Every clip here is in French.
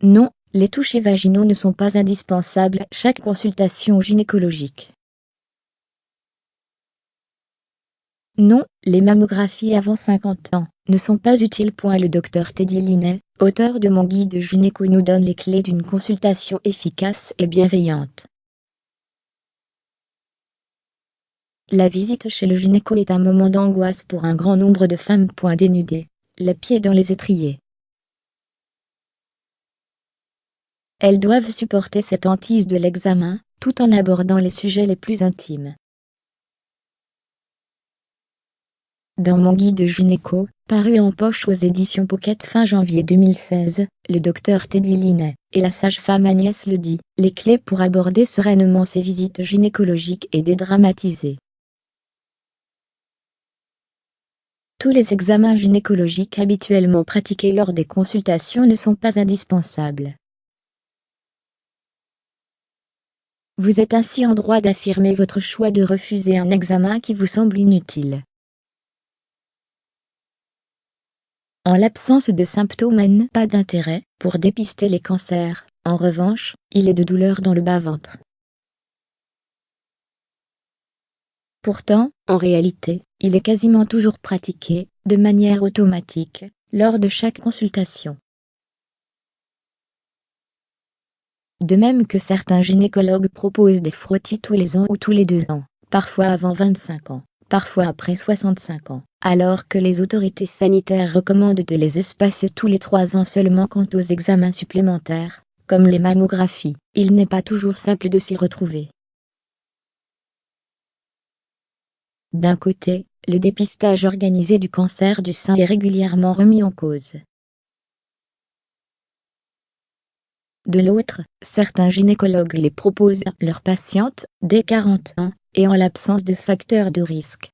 Non, les touchés vaginaux ne sont pas indispensables à chaque consultation gynécologique. Non, les mammographies avant 50 ans ne sont pas utiles. Le docteur Teddy Linnet, auteur de Mon guide gynéco, nous donne les clés d'une consultation efficace et bienveillante. La visite chez le gynéco est un moment d'angoisse pour un grand nombre de femmes. Dénudées, les pieds dans les étriers. Elles doivent supporter cette hantise de l'examen, tout en abordant les sujets les plus intimes. Dans Mon guide gynéco, paru en poche aux éditions Pocket fin janvier 2016, le docteur Teddy Linnet et la sage-femme Agnès Ledy, les clés pour aborder sereinement ces visites gynécologiques et dédramatiser. Tous les examens gynécologiques habituellement pratiqués lors des consultations ne sont pas indispensables. Vous êtes ainsi en droit d'affirmer votre choix de refuser un examen qui vous semble inutile. En l'absence de symptômes, pas d'intérêt pour dépister les cancers. En revanche, il est de douleur dans le bas-ventre. Pourtant, en réalité, il est quasiment toujours pratiqué, de manière automatique, lors de chaque consultation. De même que certains gynécologues proposent des frottis tous les ans ou tous les 2 ans, parfois avant 25 ans, parfois après 65 ans, alors que les autorités sanitaires recommandent de les espacer tous les 3 ans seulement. Quant aux examens supplémentaires, comme les mammographies, il n'est pas toujours simple de s'y retrouver. D'un côté, le dépistage organisé du cancer du sein est régulièrement remis en cause. De l'autre, certains gynécologues les proposent à leurs patientes dès 40 ans, et en l'absence de facteurs de risque.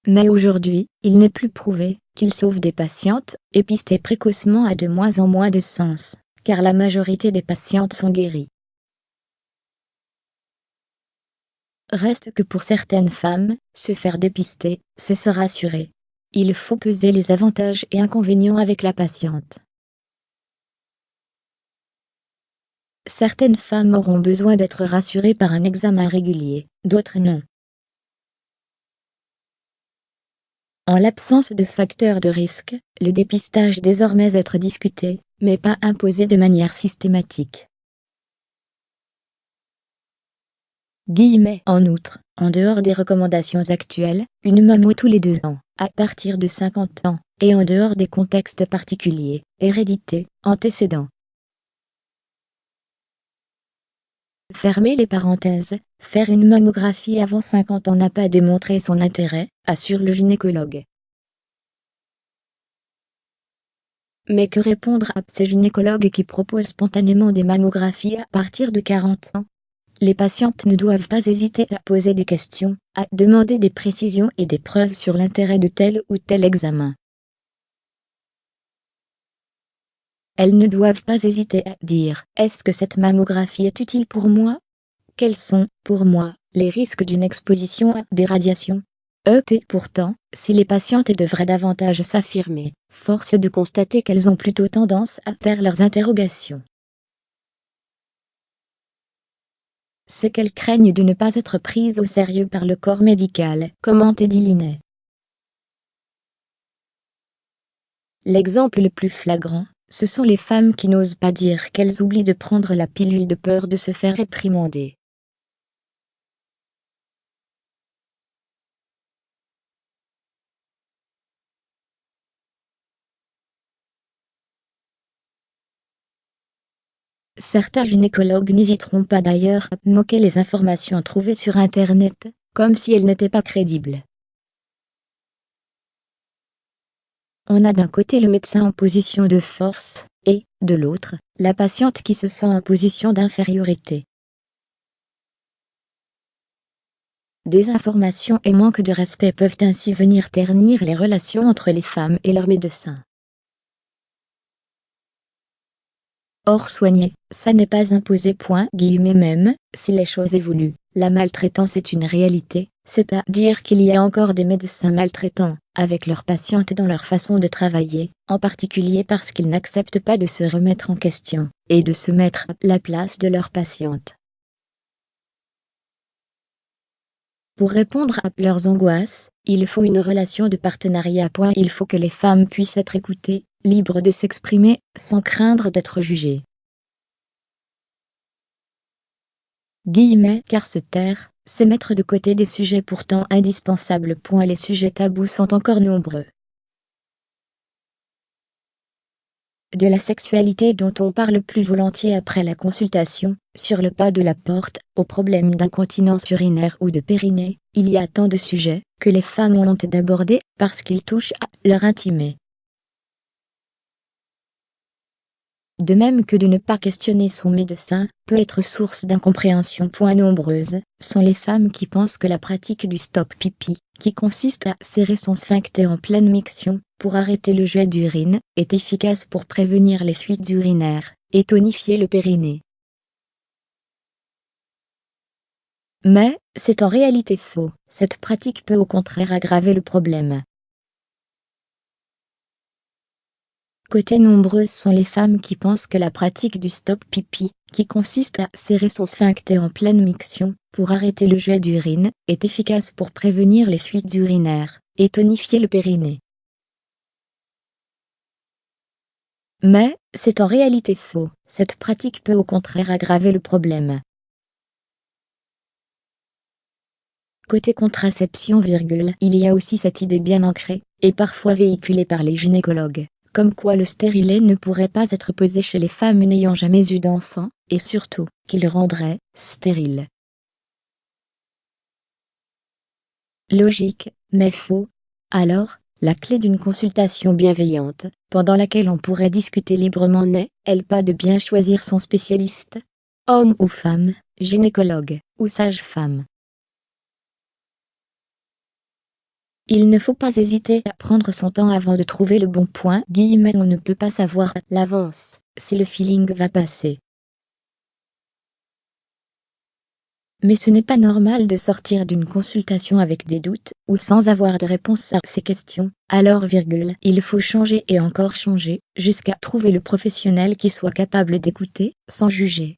Mais aujourd'hui, il n'est plus prouvé qu'il sauve des patientes, épistées précocement a de moins en moins de sens, car la majorité des patientes sont guéries. Reste que pour certaines femmes, se faire dépister, c'est se rassurer. Il faut peser les avantages et inconvénients avec la patiente. Certaines femmes auront besoin d'être rassurées par un examen régulier, d'autres non. En l'absence de facteurs de risque, le dépistage désormais être discuté, mais pas imposé de manière systématique. En outre, en dehors des recommandations actuelles, une mammo tous les 2 ans, à partir de 50 ans, et en dehors des contextes particuliers, hérédité, antécédents. Fermez les parenthèses, faire une mammographie avant 50 ans n'a pas démontré son intérêt, assure le gynécologue. Mais que répondre à ces gynécologues qui proposent spontanément des mammographies à partir de 40 ans? Les patientes ne doivent pas hésiter à poser des questions, à demander des précisions et des preuves sur l'intérêt de tel ou tel examen. Elles ne doivent pas hésiter à dire « Est-ce que cette mammographie est utile pour moi ? Quels sont, pour moi, les risques d'une exposition à des radiations ?» Pourtant, si les patientes devraient davantage s'affirmer, force est de constater qu'elles ont plutôt tendance à taire leurs interrogations. C'est qu'elles craignent de ne pas être prises au sérieux par le corps médical, commente Teddy Linnet. L'exemple le plus flagrant, ce sont les femmes qui n'osent pas dire qu'elles oublient de prendre la pilule de peur de se faire réprimander. Certains gynécologues n'hésiteront pas d'ailleurs à moquer les informations trouvées sur Internet, comme si elles n'étaient pas crédibles. On a d'un côté le médecin en position de force, et, de l'autre, la patiente qui se sent en position d'infériorité. Désinformation et manque de respect peuvent ainsi venir ternir les relations entre les femmes et leurs médecins. Or soigner, ça n'est pas imposé. Même si les choses évoluent, la maltraitance est une réalité, c'est-à-dire qu'il y a encore des médecins maltraitants, avec leurs patientes et dans leur façon de travailler, en particulier parce qu'ils n'acceptent pas de se remettre en question, et de se mettre à la place de leurs patientes. Pour répondre à leurs angoisses, il faut une relation de partenariat. Il faut que les femmes puissent être écoutées, libres de s'exprimer, sans craindre d'être jugées. Car se taire, c'est mettre de côté des sujets pourtant indispensables. Les sujets tabous sont encore nombreux. De la sexualité dont on parle plus volontiers après la consultation, sur le pas de la porte, aux problèmes d'incontinence urinaire ou de périnée, il y a tant de sujets que les femmes ont honte d'aborder parce qu'ils touchent à leur intimité. De même que de ne pas questionner son médecin peut être source d'incompréhension. Nombreuses sont les femmes qui pensent que la pratique du stop pipi, qui consiste à serrer son sphincter en pleine miction pour arrêter le jet d'urine, est efficace pour prévenir les fuites urinaires et tonifier le périnée. Mais, c'est en réalité faux, cette pratique peut au contraire aggraver le problème. Nombreuses sont les femmes qui pensent que la pratique du stop pipi, qui consiste à serrer son sphincter en pleine miction pour arrêter le jet d'urine, est efficace pour prévenir les fuites urinaires et tonifier le périnée. Mais, c'est en réalité faux, cette pratique peut au contraire aggraver le problème. Contraception, il y a aussi cette idée bien ancrée, et parfois véhiculée par les gynécologues, comme quoi le stérilet ne pourrait pas être posé chez les femmes n'ayant jamais eu d'enfant, et surtout, qu'il rendrait stérile. Logique, mais faux. Alors, la clé d'une consultation bienveillante, pendant laquelle on pourrait discuter librement n'est-elle pas de bien choisir son spécialiste? Homme ou femme, gynécologue, ou sage-femme. Il ne faut pas hésiter à prendre son temps avant de trouver le bon point. On ne peut pas savoir à l'avance si le feeling va passer. Mais ce n'est pas normal de sortir d'une consultation avec des doutes, ou sans avoir de réponse à ces questions. Alors, il faut changer et encore changer, jusqu'à trouver le professionnel qui soit capable d'écouter, sans juger.